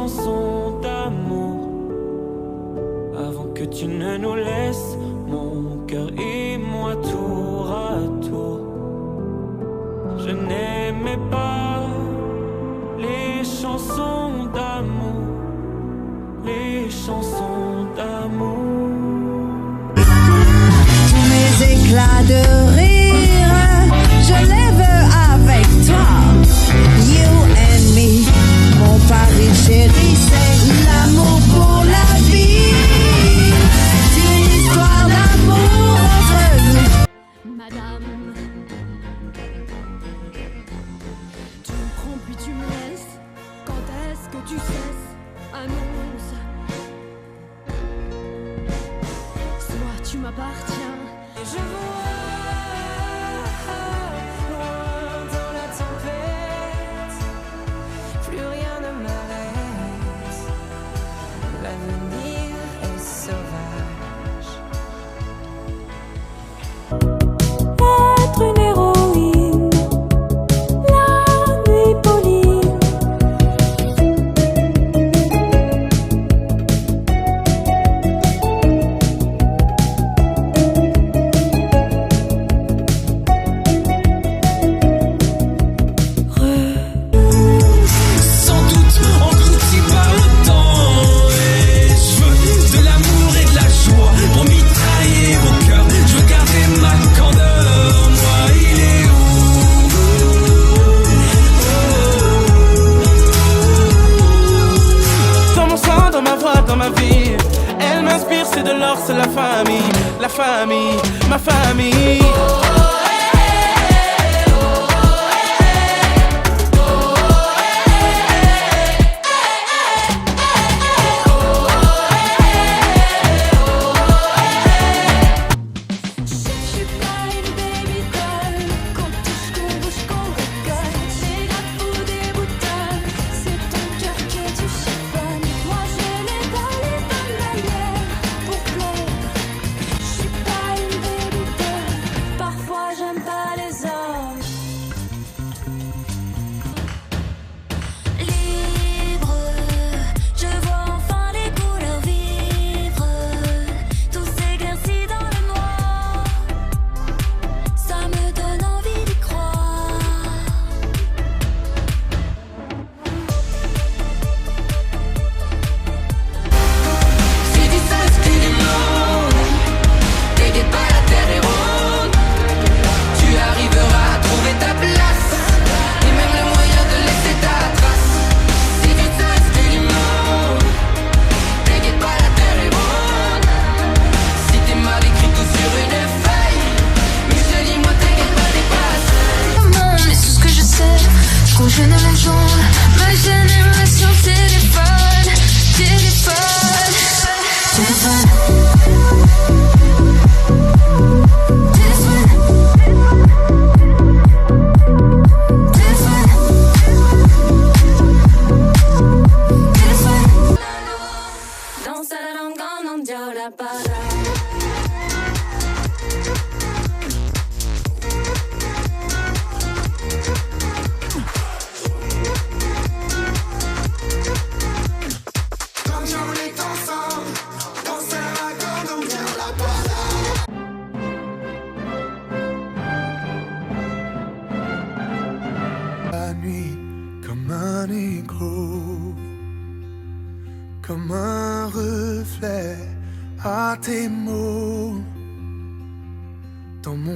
chansons d'amour. Avant que tu ne nous laisses, mon cœur et moi tour à tour. Je n'aimais pas les chansons d'amour, les chansons d'amour. Tous mes éclats de rire, je les veux avec toi. You and me, mon pari chéri, c'est l'amour pour la vie. C'est une histoire d'amour entre nous. Madame, tu me prends puis tu me laisses. Quand est-ce que tu cesses? Annonce. Soit tu m'appartiens. Je vois loin dans la tempête, plus rien ne m'arrête. L'avenir est sauvage. Être une héroïne, la nuit Pauline. Sans doute englouti par le temps. Et je veux de l'amour et de la joie pour mitrailler vos cœurs. Je veux garder ma candeur. Moi, il est où? Dans mon sang, dans ma voix, dans ma vie, elle m'inspire, c'est de l'or, c'est la famille, ma famille. Je suis pas une baby doll. Quand je cours, rigole. J'ai la peau des boutons. C'est ton cœur que tu chiffonnes. Moi je l'ai dans les bonnes manières pour plaire. Je suis pas une baby doll. Parfois j'aime pas les hommes. Libre, je vois enfin les couleurs vivre. Tout s'éclaircit dans le noir. Ça me donne envie d'y croire. Si tu s'inscris du monde, t'inquiète pas, la terre est ronde. Tu arriveras à trouver ta place et même le moyen de laisser ta trace. Si tu t'inscris du monde, t'inquiète pas, la terre est ronde. Si t'es mal écrit tout sur une feuille, mais je te dis moi t'inquiète pas, t'es pas seul. Mais tout ce que je sais, qu'on je ne m'enjoue. Ma génération téléphone, téléphone, téléphone. Danse a la longa, non dio la para. Comme on est ensemble, danser à la corde, on vient la balade. La nuit comme un écho, comme un reflet à tes mots dans mon